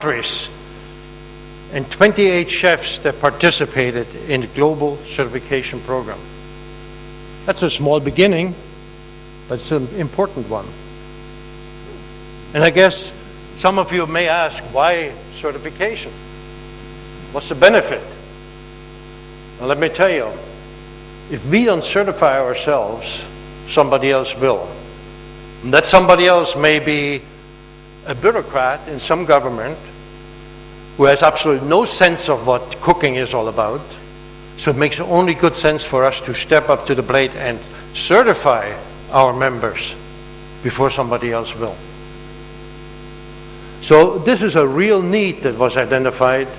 countries and 28 chefs that participated in the global certification program. That's a small beginning, but it's an important one. And I guess some of you may ask, why certification? What's the benefit? Well, let me tell you, if we don't certify ourselves, somebody else will. And that somebody else may be a bureaucrat in some government who has absolutely no sense of what cooking is all about. So it makes only good sense for us to step up to the plate and certify our members before somebody else will. So this is a real need that was identified,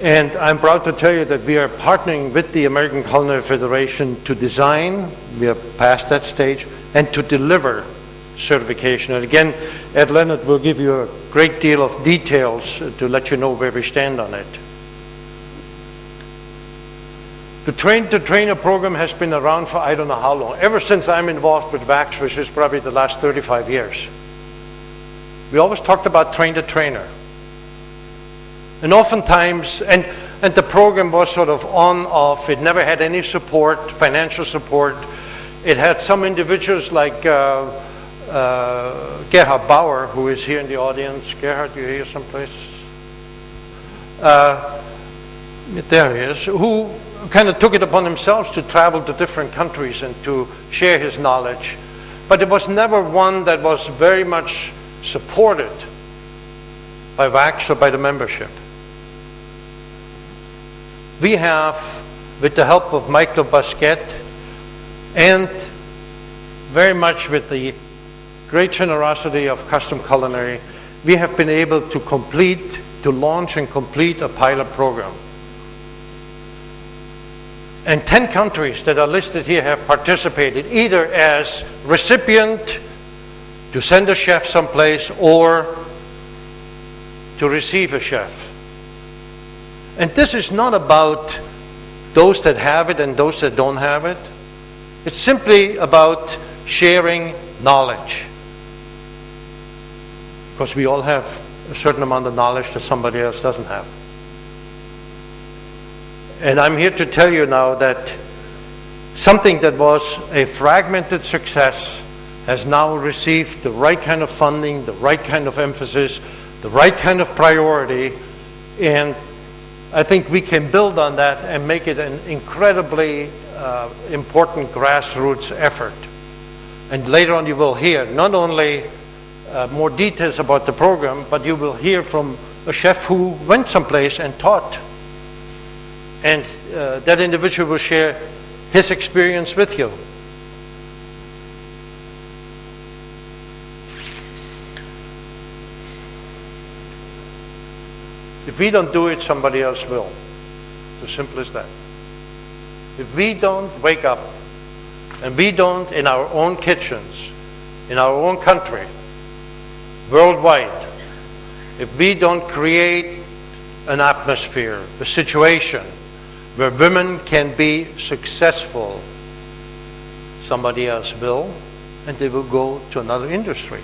and I'm proud to tell you that we are partnering with the American Culinary Federation to design, we are past that stage, and to deliver certification. And again, Ed Leonard will give you a great deal of details to let you know where we stand on it. The Train to Trainer program has been around for I don't know how long, ever since I'm involved with WACS, which is probably the last 35 years. We always talked about train to trainer. And oftentimes, and the program was sort of on, off, it never had any support, financial support. It had some individuals like Gerhard Bauer, who is here in the audience. Gerhard, you here someplace? There he is, who kind of took it upon themselves to travel to different countries and to share his knowledge. But it was never one that was very much supported by WACS or by the membership. We have, with the help of Michael Basquet and very much with the great generosity of Custom Culinary, we have been able to launch and complete a pilot program. And 10 countries that are listed here have participated either as recipient to send a chef someplace or to receive a chef. And this is not about those that have it and those that don't have it. It's simply about sharing knowledge. Because we all have a certain amount of knowledge that somebody else doesn't have. And I'm here to tell you now that something that was a fragmented success has now received the right kind of funding, the right kind of emphasis, the right kind of priority, and I think we can build on that and make it an incredibly important grassroots effort. And later on you will hear not only more details about the program, but you will hear from a chef who went someplace and taught. And that individual will share his experience with you. If we don't do it, somebody else will. It's as simple as that. If we don't wake up, and we don't in our own kitchens, in our own country, worldwide, if we don't create an atmosphere, a situation where women can be successful, somebody else will, and they will go to another industry.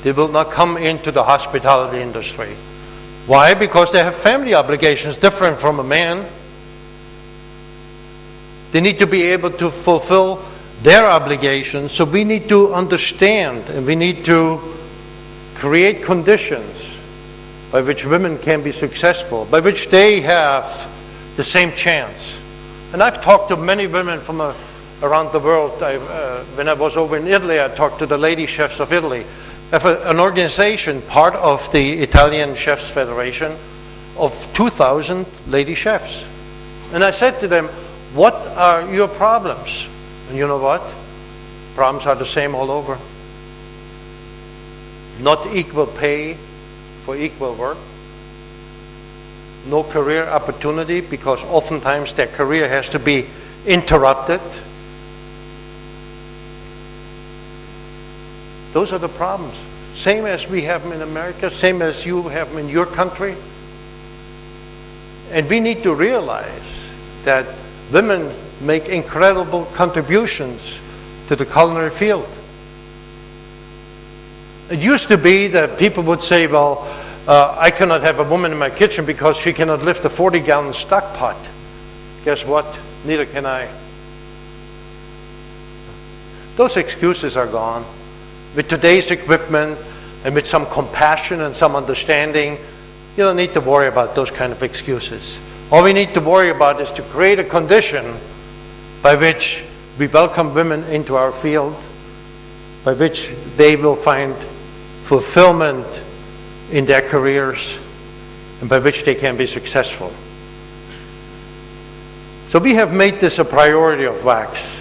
They will not come into the hospitality industry. Why? Because they have family obligations different from a man. They need to be able to fulfill their obligations, so we need to understand and we need to create conditions by which women can be successful, by which they have the same chance. And I've talked to many women from around the world. When I was over in Italy, I talked to the lady chefs of Italy. I have an organization, part of the Italian Chefs Federation, of 2,000 lady chefs. And I said to them, what are your problems? And you know what? Problems are the same all over. Not equal pay for equal work. No career opportunity, because oftentimes their career has to be interrupted. Those are the problems. Same as we have them in America, same as you have them in your country. And we need to realize that women make incredible contributions to the culinary field. It used to be that people would say, well, I cannot have a woman in my kitchen because she cannot lift a 40-gallon stock pot. Guess what? Neither can I. Those excuses are gone. With today's equipment and with some compassion and some understanding, you don't need to worry about those kind of excuses. All we need to worry about is to create a condition by which we welcome women into our field, by which they will find fulfillment in their careers, and by which they can be successful. So we have made this a priority of WACS.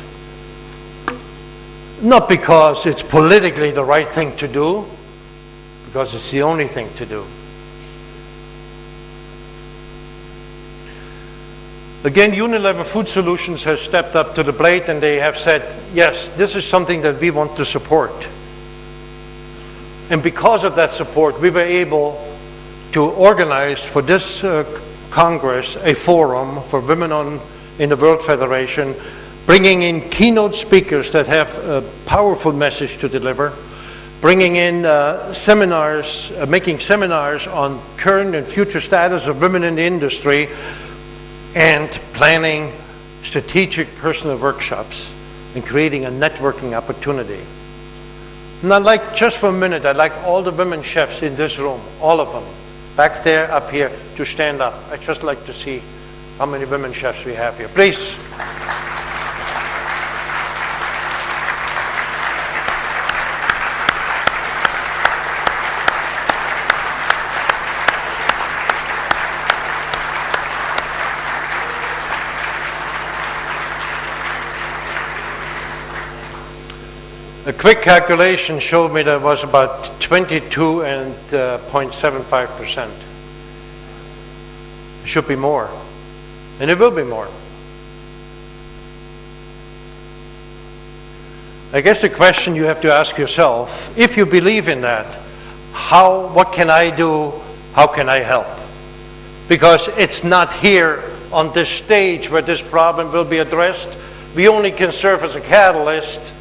Not because it's politically the right thing to do, because it's the only thing to do. Again, Unilever Food Solutions has stepped up to the plate and they have said, yes, this is something that we want to support. And because of that support, we were able to organize for this Congress a forum for women in the World Federation, bringing in keynote speakers that have a powerful message to deliver, bringing in seminars, making seminars on current and future status of women in the industry, and planning strategic personal workshops and creating a networking opportunity. And I'd like, just for a minute, I'd like all the women chefs in this room, all of them, back there, up here, to stand up. I'd just like to see how many women chefs we have here. Please. A quick calculation showed me that it was about 22.75%. It should be more, and it will be more. I guess the question you have to ask yourself, if you believe in that, what can I do, how can I help? Because it's not here on this stage where this problem will be addressed. We only can serve as a catalyst,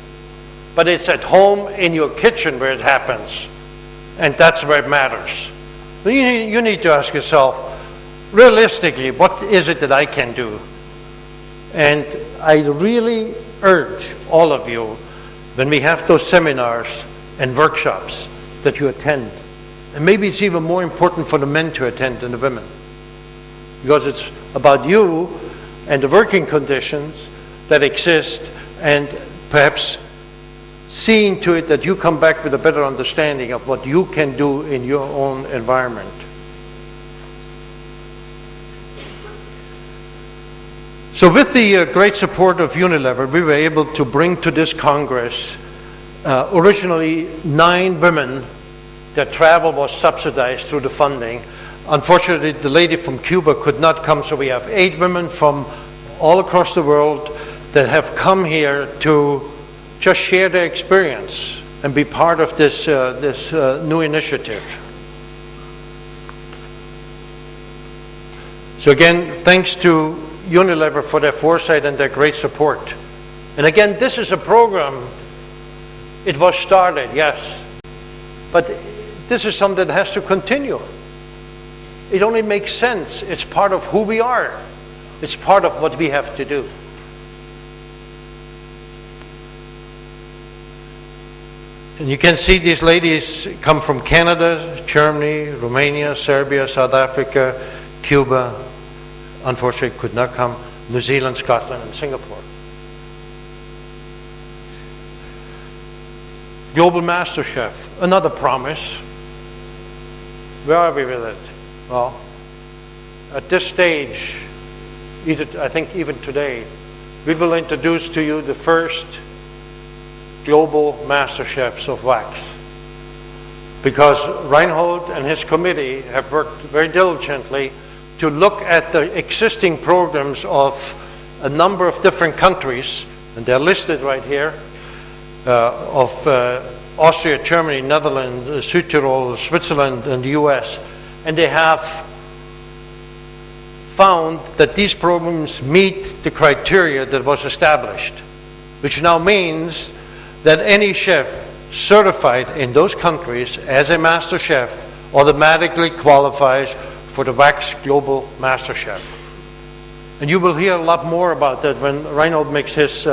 but it's at home in your kitchen where it happens, and that's where it matters. You need to ask yourself, realistically, what is it that I can do? And I really urge all of you, when we have those seminars and workshops, that you attend. And maybe it's even more important for the men to attend than the women, because it's about you and the working conditions that exist, and perhaps seeing to it that you come back with a better understanding of what you can do in your own environment. So with the great support of Unilever, we were able to bring to this Congress originally 9 women. Their travel was subsidized through the funding. Unfortunately, the lady from Cuba could not come, so we have 8 women from all across the world that have come here to just share their experience and be part of this new initiative. So again, thanks to Unilever for their foresight and their great support. And again, this is a program, it was started, yes, but this is something that has to continue. It only makes sense. It's part of who we are. It's part of what we have to do. And you can see these ladies come from Canada, Germany, Romania, Serbia, South Africa, Cuba, unfortunately could not come, New Zealand, Scotland, and Singapore. Global Master Chef, another promise. Where are we with it? Well, at this stage, I think even today, we will introduce to you the first global master chefs of WACS, because Reinhold and his committee have worked very diligently to look at the existing programs of a number of different countries, and they're listed right here, of Austria, Germany, Netherlands, Südtirol, Switzerland, and the US, and they have found that these programs meet the criteria that was established, which now means that any chef certified in those countries as a master chef automatically qualifies for the WACS Global Master Chef. And you will hear a lot more about that when Reinhold makes his